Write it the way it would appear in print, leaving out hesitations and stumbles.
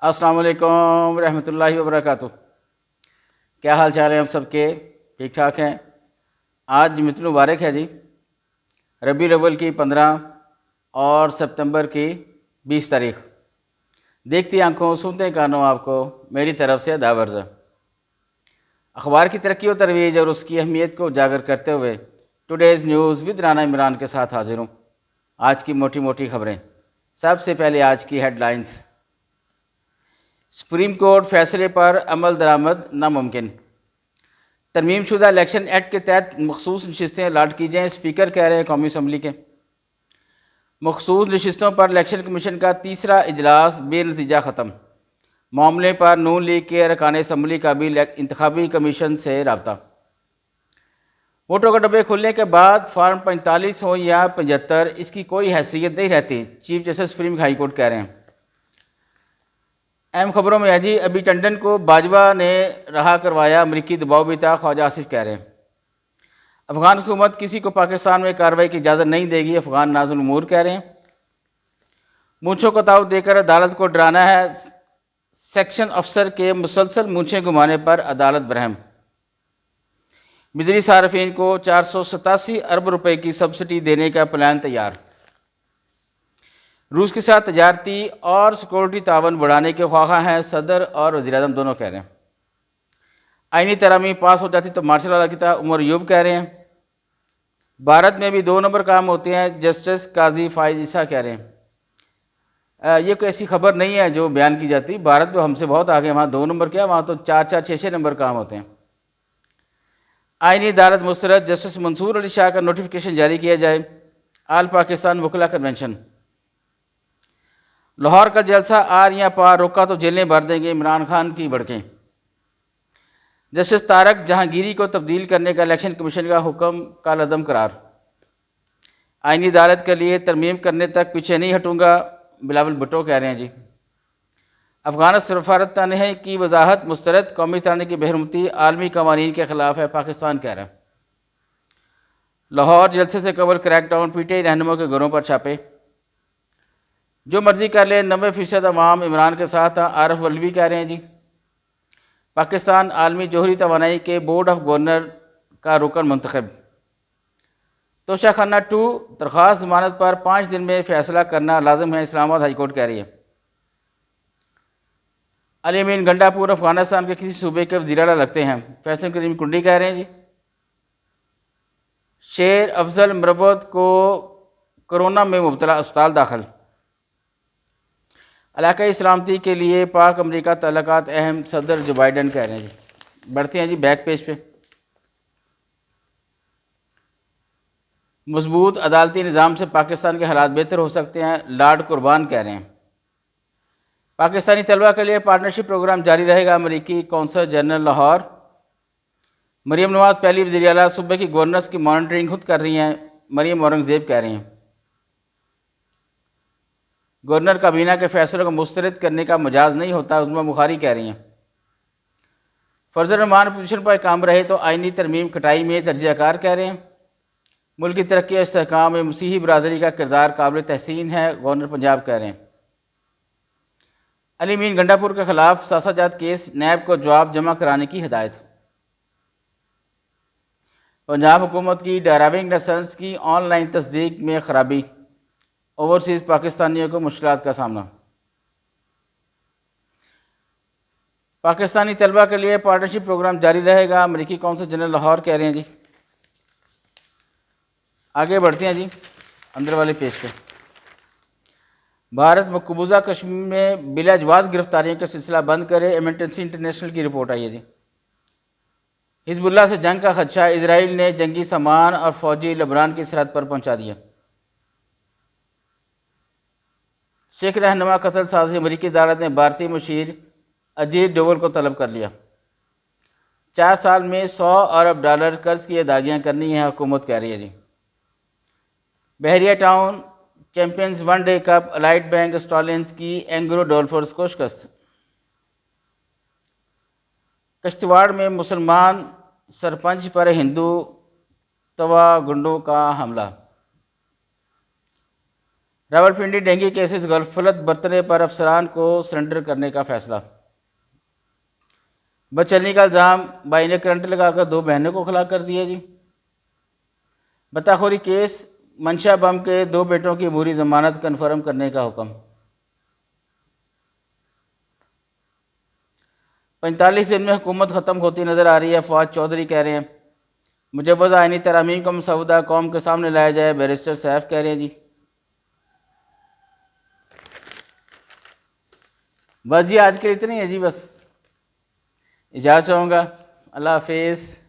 अस्सलाम वालेकुम रहमतुल्लाहि व बरकातुहू। क्या हाल चाल है हम सबके? ठीक ठाक हैं। आज जुम्मतुल मुबारक है जी, रबीउल अव्वल की 15 और सितंबर की 20 तारीख। देखती आंखों सुनते कानों आपको मेरी तरफ से दावर्ज़। अखबार की तरक्की और तरवीज और उसकी अहमियत को उजागर करते हुए today's news with Rana Imran के साथ हाजिर हूँ। आज की मोटी मोटी खबरें। सबसे पहले आज की हेडलाइंस। सुप्रीम कोर्ट फैसले पर अमल दरामद नामुमकिन। तरमीमशुदा इलेक्शन एक्ट के तहत मखसूस नशस्तें अलाट की जाएँ, स्पीकर कह रहे हैं कौमी असम्बली के। मखसूस नशस्तों पर इलेक्शन कमीशन का तीसरा इजलास बेनतीजा ख़त्म। मामले पर नून लीग के अरकान असम्बली का भी इंतखाबी कमीशन से रब्ता। वोटों के डब्बे खुलने के बाद फार्म 45 हो या 75, इसकी कोई हैसियत नहीं रहती, chief justice supreme high court कह रहे हैं। अहम खबरों में है जी, अभी टंडन को बाजवा ने रहा करवाया, अमरीकी दबाव भी था, ख्वाजा आसिफ कह रहे हैं। अफगान हुकूमत किसी को पाकिस्तान में कार्रवाई की इजाज़त नहीं देगी, अफगान नाज़िल उमूर कह रहे हैं। मूंछों को ताव देकर अदालत को डराना है, सेक्शन अफसर के मुसलसल मूंछें घुमाने पर अदालत बरहम। बिजली सार्फिन को 487 अरब रुपए की सब्सिडी देने का प्लान तैयार। रूस के साथ तजारती और सिक्योरिटी तावन बढ़ाने के ख्वाहा हैं सदर और वज़ीर-ए-आज़म दोनों कह रहे हैं। आईनी तरामीम पास हो जाती तो मार्शल लॉ की तरह, उमर यूब कह रहे हैं। भारत में भी 2 नंबर काम होते हैं, जस्टिस काजी फाइज ईसा कह रहे हैं। ये कोई ऐसी खबर नहीं है जो बयान की जाती, भारत में हमसे बहुत आगे, वहाँ 2 नंबर क्या, वहाँ तो 4-4, 6-6 नंबर काम होते हैं। आईनी अदालत मुस्तरद, जस्टिस मंसूर अली शाह का नोटिफिकेशन जारी किया जाए। आल पाकिस्तान वकला कन्वेंशन। लाहौर का जलसा आर या पार, रोका तो जेलें भर देंगे, इमरान खान की भड़कें। जस्टिस तारक जहांगीरी को तब्दील करने का इलेक्शन कमीशन का हुक्म कालअदम करार। आईनी अदालत के लिए तरमीम करने तक पीछे नहीं हटूंगा, बिलावल भुट्टो कह रहे हैं जी। अफगान सफारतखाने की वजाहत मुस्तरद, कौमी थाने की बहरमती आलमी कवानीन के खिलाफ है, पाकिस्तान कह रहा है। लाहौर जलसे से कबल क्रैकडाउन, पीटीआई रहनुमा के घरों पर छापे। जो मर्जी कर ले, 90% अवाम इमरान के साथ, आरफ वल्वी कह रहे हैं जी। पाकिस्तान आलमी जोहरी तवानाई के बोर्ड ऑफ गवर्नर का रुकन मुंतखब। तोशाखाना 2 दरख्वास्त जमानत पर 5 दिन में फैसला करना लाजिम है, इस्लामाबाद हाई कोर्ट कह रही है। अली अमीन गंडापुर अफगानिस्तान के किसी सूबे के वज़ीर आला लगते हैं, फैसल करीम कुंडी कह रहे हैं जी। शेर अफजल मरवत को कोरोना में मुब्तला, अस्पताल दाखिल। इलाकाई सलामती के लिए पाक अमरीका ताल्लुकात अहम, सदर जो बाइडन कह रहे हैं जी। बढ़ते हैं जी बैक पेज पे। मजबूत अदालती निज़ाम से पाकिस्तान के हालात बेहतर हो सकते हैं, लॉर्ड कुर्बान कह रहे हैं। पाकिस्तानी तलबा के लिए पार्टनरशिप प्रोग्राम जारी रहेगा, अमरीकी कौंसल जनरल लाहौर। मरीम नवाज पहली वज़ीर आला, सूबे की गवर्नर्स की मॉनिटरिंग खुद कर रही हैं, मरीम औरंगजेब कह रही हैं। गवर्नर काबीना के फैसलों को मुस्तरद करने का मजाज नहीं होता, उस्मा बुखारी कह रही हैं। फर्जर रहमान पोजीशन पर काम रहे तो आईनी तरमीम कटाई में तर्जीहकार कह रहे हैं। मुल्क की तरक्की और इस्तेहकाम में मसीही बरादरी का किरदार काबिल तहसीन है, गवर्नर पंजाब कह रहे हैं। अली अमीन गंडापुर के खिलाफ सासाजात केस, नैब को जवाब जमा कराने की हिदायत। पंजाब हुकूमत की ड्राइविंग लाइसेंस की ऑनलाइन तस्दीक में खराबी, ओवरसीज़ पाकिस्तानियों को मुश्किलात का सामना। पाकिस्तानी तलबा के लिए पार्टनरशिप प्रोग्राम जारी रहेगा, अमरीकी कौंसल जनरल लाहौर कह रहे हैं जी। आगे बढ़ते हैं जी अंदर वाले पेज पे। भारत मकबूजा कश्मीर में बिलाजवाज गिरफ्तारियों का सिलसिला बंद करे, एमिनेंसी इंटरनेशनल की रिपोर्ट आई है जी। हिजबुल्लाह से जंग का खदशा, इजराइल ने जंगी सामान और फौजी लबनान की सरहद पर पहुंचा दिया। शेख रहनुमा कत्ल साजी, अमरीकी अदालत ने भारतीय मुशीर अजीत डोवल को तलब कर लिया। 4 साल में $100 अरब कर्ज की अदायगियाँ करनी है, हुकूमत कह रही है जी। Bahria Town Champions one day cup, Allied Bank Stallions की एंग्रो डोल्फर्स को शिकस्त। किश्तवाड़ में मुसलमान सरपंच पर हिंदू तवा गुंडों का हमला। रावलपिंडी डेंगी केसेस गफलत बरतने पर अफसरान को सरेंडर करने का फैसला। बदचलनी का इल्ज़ाम भाई ने करंट लगाकर 2 बहनों को खला कर दिया जी। बताखोरी केस मंशा बम के 2 बेटों की अबूरी जमानत कन्फर्म करने का हुक्म। 45 दिन में हुकूमत ख़त्म होती नज़र आ रही है, फवाद चौधरी कह रहे हैं। मुजव्वज़ आइनी तरामीम का मसौदा कौम के सामने लाया जाए, बैरिस्टर सैफ कह रहे हैं जी। बस जी आज के लिए इतनी है जी, बस इजाज़त चाहूँगा। अल्लाह हाफिज़।